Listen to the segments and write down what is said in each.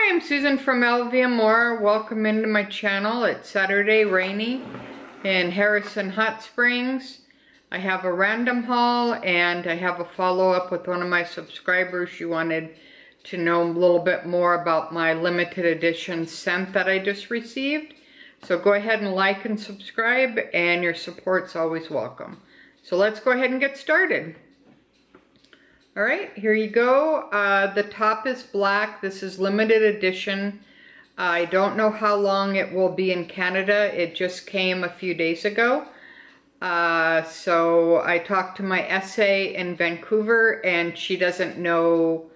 Hi, I'm Susan from LVMore. Welcome into my channel. It's Saturday, rainy in Harrison Hot Springs. I have a random haul and I have a follow-up with one of my subscribers. She wanted to know a little bit more about my limited edition scent that I just received. So go ahead and like and subscribe, and your support's always welcome. So let's go ahead and get started. All right, here you go. The top is black. This is limited edition. I don't know how long it will be in Canada. It just came a few days ago. So I talked to my SA in Vancouver, and she doesn't know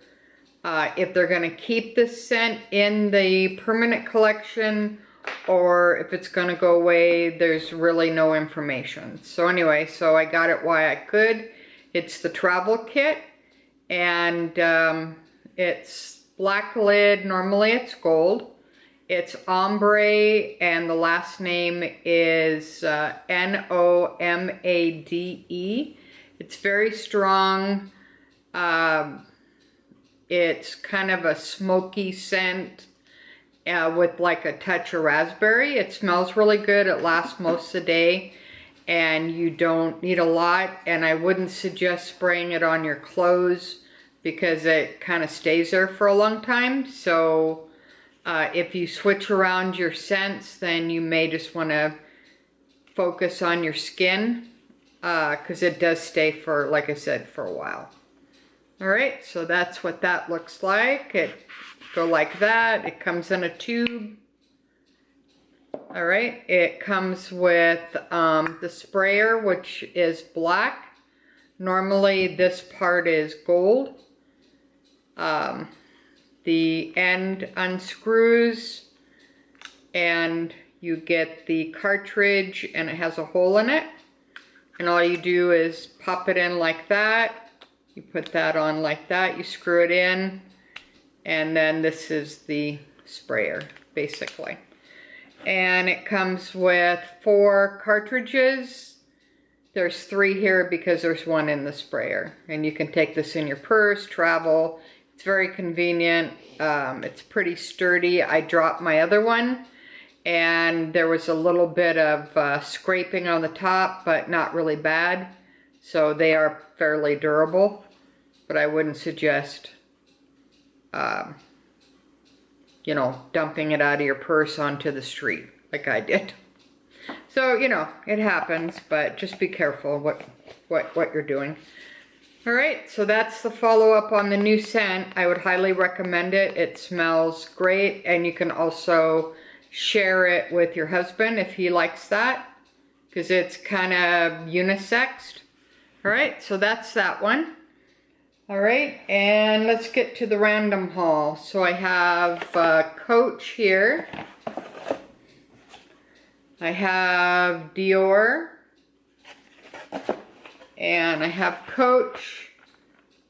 if they're going to keep this scent in the permanent collection or if it's going to go away. There's really no information. So anyway, so I got it while I could. It's the travel kit. And it's black lid. Normally it's gold. It's ombre, and the last name is Nomade. It's very strong. It's kind of a smoky scent with like a touch of raspberry. It smells really good. It lasts most of the day, and you don't need a lot. And I wouldn't suggest spraying it on your clothes because it kind of stays there for a long time. So if you switch around your scents, then you may just want to focus on your skin because it does stay for, like I said, for a while. All right, so that's what that looks like. It go like that. It comes in a tube. All right, it comes with the sprayer, which is black. Normally this part is gold. The end unscrews and you get the cartridge, and it has a hole in it. And all you do is pop it in like that. You put that on like that, you screw it in, and then this is the sprayer, basically. And it comes with 4 cartridges. There's 3 here because there's 1 in the sprayer. And you can take this in your purse, travel. It's very convenient. It's pretty sturdy. I dropped my other one, and there was a little bit of scraping on the top, but not really bad. So they are fairly durable, but I wouldn't suggest, you know, dumping it out of your purse onto the street like I did. So, you know, it happens, but just be careful what you're doing. All right, so that's the follow-up on the new scent. I would highly recommend it. It smells great, and you can also share it with your husband if he likes that, because it's kind of unisexed. All right, so that's that one. All right, and let's get to the random haul. So I have Coach here. I have Dior. And I have Coach.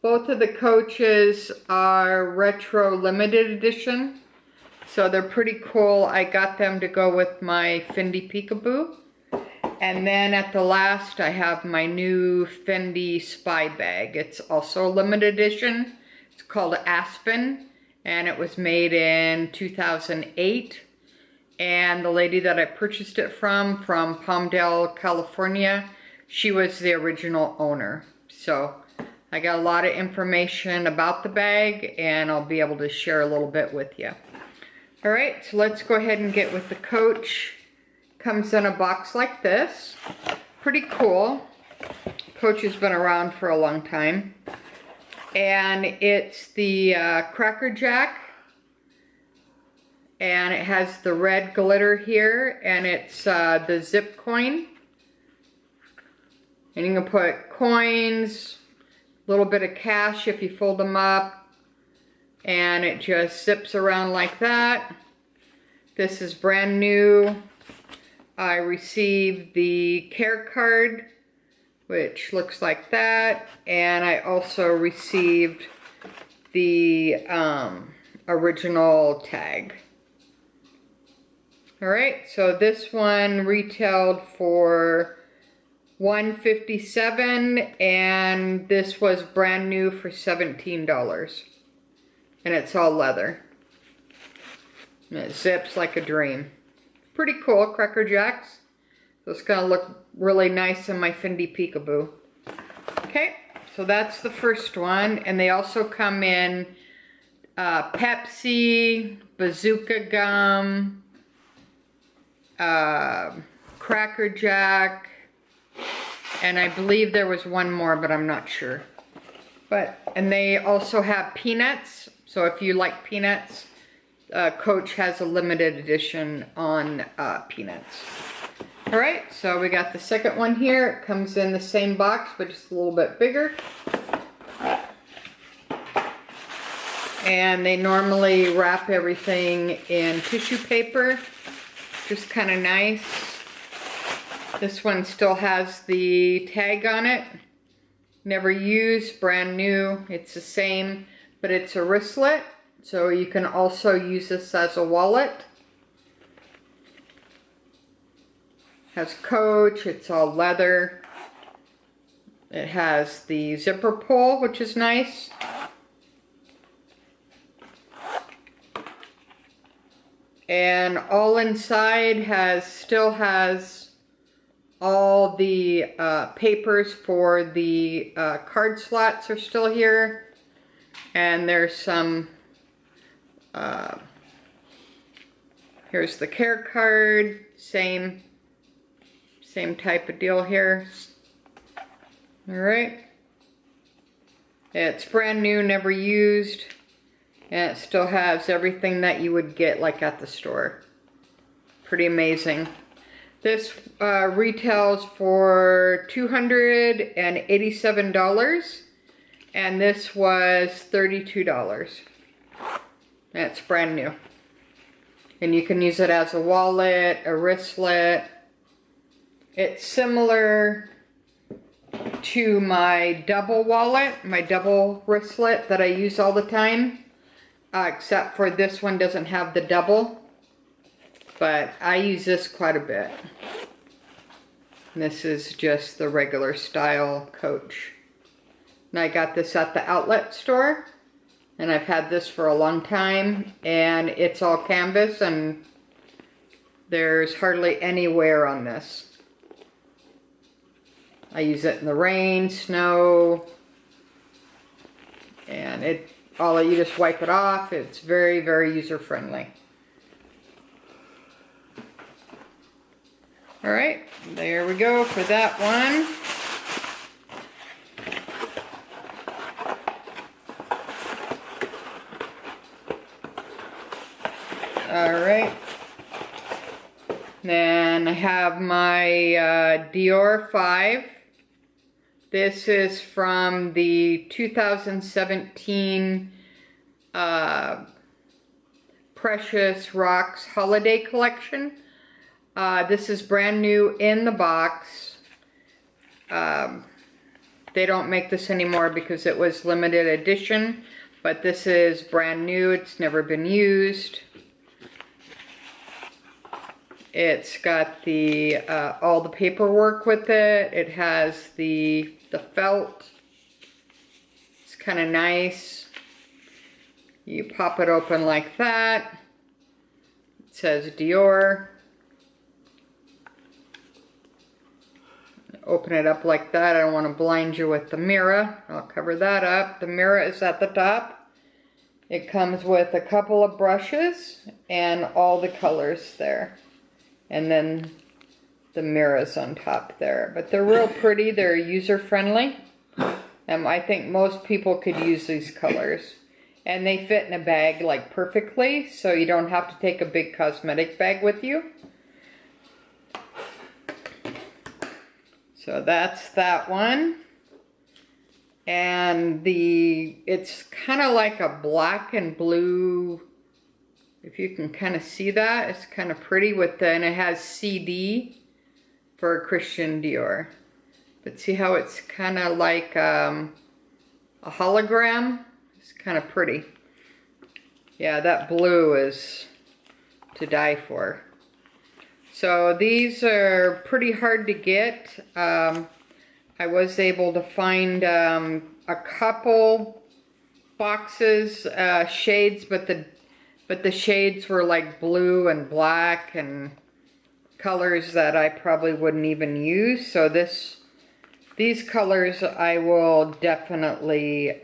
Both of the Coaches are retro limited edition. So they're pretty cool. I got them to go with my Fendi Peekaboo. And then at the last, I have my new Fendi Spy Bag. It's also a limited edition. It's called Aspen, and it was made in 2008. And the lady that I purchased it from Palmdale, California, she was the original owner. So I got a lot of information about the bag, and I'll be able to share a little bit with you. All right, so let's go ahead and get with the Coach. Comes in a box like this. Pretty cool. Coach has been around for a long time. And it's the Cracker Jack. And it has the red glitter here, and it's the zip coin. And you can put coins, a little bit of cash if you fold them up, and it just zips around like that. This is brand new. I received the care card, which looks like that, and I also received the original tag. All right, so this one retailed for $157, and this was brand new for $17. And it's all leather. And it zips like a dream. Pretty cool, Cracker Jacks. So it's gonna look really nice in my Fendi Peekaboo. Okay, so that's the first one. And they also come in Pepsi, Bazooka Gum, Cracker Jack, and I believe there was one more, but I'm not sure. And they also have peanuts, so if you like peanuts, Coach has a limited edition on peanuts. All right, so we got the second one here. It comes in the same box, but just a little bit bigger. And they normally wrap everything in tissue paper, just kind of nice. This one still has the tag on it. Never used, brand new. It's the same, but it's a wristlet, so you can also use this as a wallet. Has Coach, it's all leather. It has the zipper pull, which is nice. And all inside still has all the papers for the card slots are still here. And there's some, here's the care card, same type of deal here. All right. It's brand new, never used. And it still has everything that you would get like at the store. Pretty amazing. This retails for $287, and this was $32. That's brand new. And you can use it as a wallet, a wristlet. It's similar to my double wallet, my double wristlet that I use all the time. Except for this one doesn't have the double, but I use this quite a bit. And this is just the regular style Coach. And I got this at the outlet store, and I've had this for a long time, and it's all canvas, and there's hardly any wear on this. I use it in the rain, snow, and you just wipe it off. It's very, very user-friendly. All right, there we go for that one. All right. Then I have my Dior 5. This is from the 2017 Precious Rocks Holiday Collection. This is brand new in the box. They don't make this anymore because it was limited edition, but this is brand new. It's never been used. It's got the all the paperwork with it. It has the felt. It's kind of nice. You pop it open like that. It says Dior. Open it up like that. I don't want to blind you with the mirror. I'll cover that up. The mirror is at the top. It comes with a couple of brushes and all the colors there. And then the mirrors on top there. But they're real pretty. They're user-friendly. I think most people could use these colors. And they fit in a bag like perfectly, so you don't have to take a big cosmetic bag with you. So that's that one. And it's kind of like a black and blue. If you can kind of see that, it's kind of pretty and it has CD for Christian Dior. But see how it's kind of like a hologram? It's kind of pretty. Yeah, that blue is to die for. So these are pretty hard to get. I was able to find a couple boxes, shades, but but the shades were like blue and black and colors that I probably wouldn't even use. So these colors I will definitely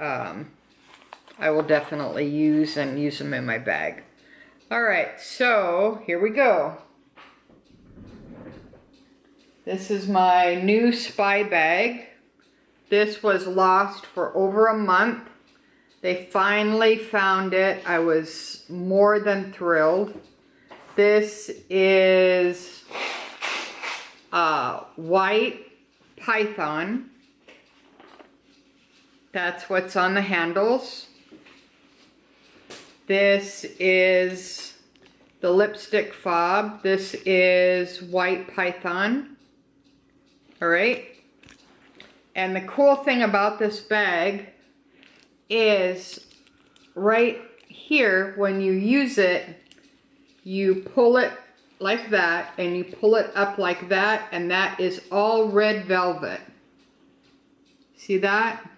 use and use them in my bag. All right, so here we go. This is my new spy bag. This was lost for over a month. They finally found it. I was more than thrilled. This is white python. That's what's on the handles. This is the lipstick fob. This is white python. All right. And the cool thing about this bag is right here, when you use it, you pull it like that and you pull it up like that, and that is all red velvet. See that?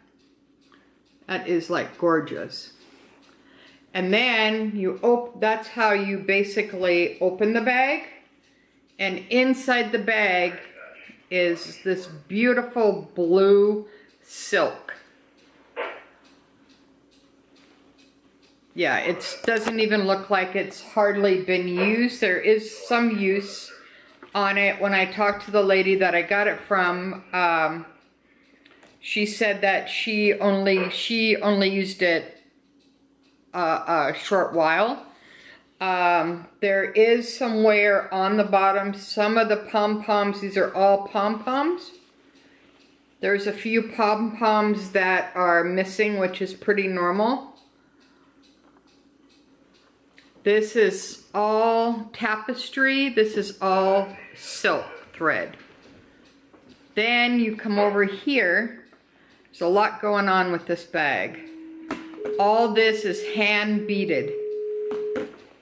That is like gorgeous. And then that's how you basically open the bag, and inside the bag is this beautiful blue silk. Yeah, it doesn't even look like it's hardly been used. There is some use on it. When I talked to the lady that I got it from, she said that she only used it a short while. There is somewhere on the bottom some of the pom-poms. These are all pom-poms. There's a few pom-poms that are missing, which is pretty normal. This is all tapestry. This is all silk thread. Then you come over here. There's a lot going on with this bag. All this is hand beaded.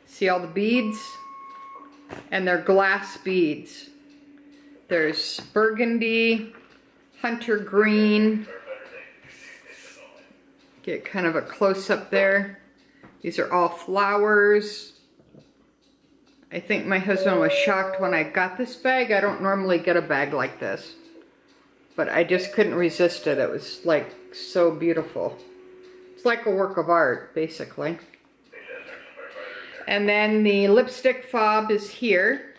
See all the beads? And they're glass beads. There's burgundy, hunter green. Get kind of a close-up there. These are all flowers. I think my husband was shocked when I got this bag. I don't normally get a bag like this, but I just couldn't resist it. It was like so beautiful. It's like a work of art, basically. And then the lipstick fob is here.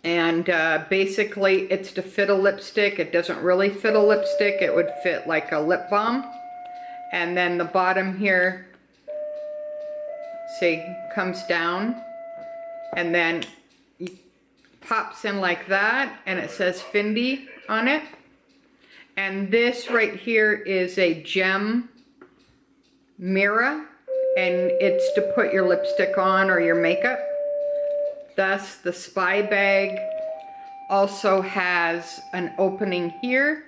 And basically it's to fit a lipstick. It doesn't really fit a lipstick. It would fit like a lip balm. And then the bottom here, see, comes down. And then it pops in like that. And it says Fendi on it. And this right here is a gem mirror. And it's to put your lipstick on or your makeup. Thus, the spy bag also has an opening here.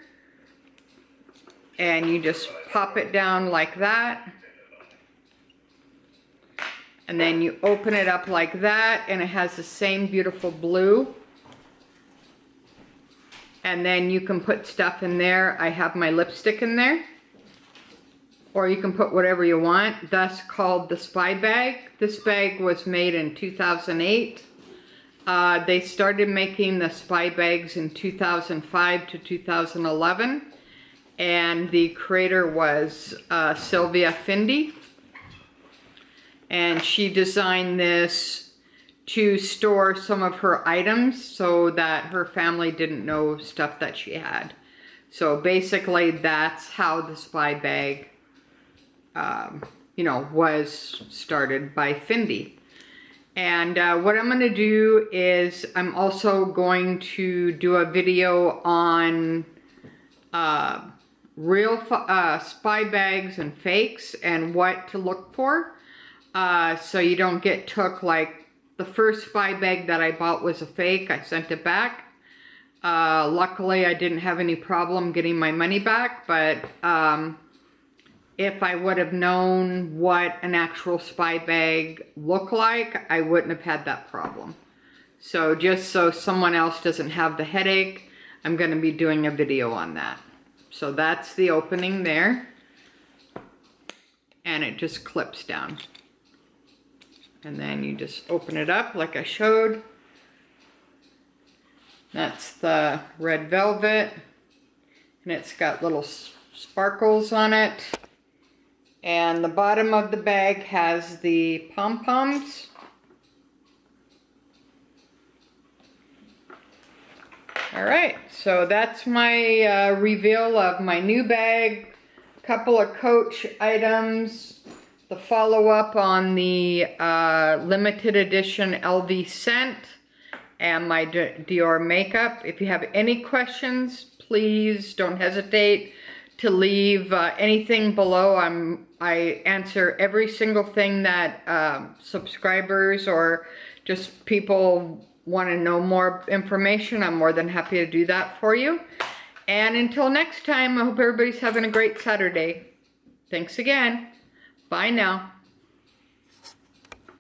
And you just pop it down like that. And then you open it up like that, and it has the same beautiful blue. And then you can put stuff in there. I have my lipstick in there. Or you can put whatever you want. Thus called the spy bag. This bag was made in 2008. They started making the spy bags in 2005 to 2011. And the creator was Sylvia Fendi. And she designed this to store some of her items so that her family didn't know stuff that she had. So basically that's how the spy bag was started by Fendi. And what I'm going to do is I'm also going to do a video on real spy bags and fakes and what to look for. So you don't get took. Like the first spy bag that I bought was a fake. I sent it back. Luckily I didn't have any problem getting my money back, but if I would have known what an actual spy bag looked like, I wouldn't have had that problem. So just so someone else doesn't have the headache, I'm going to be doing a video on that. So that's the opening there. And it just clips down. And then you just open it up like I showed. That's the red velvet. And it's got little sparkles on it. And the bottom of the bag has the pom-poms. Alright, so that's my reveal of my new bag. Couple of Coach items. The follow-up on the limited edition LV scent. And my Dior makeup. If you have any questions, please don't hesitate to leave anything below. I answer every single thing that subscribers or just people want to know more information. I'm more than happy to do that for you. And until next time, I hope everybody's having a great Saturday. Thanks again. Bye now.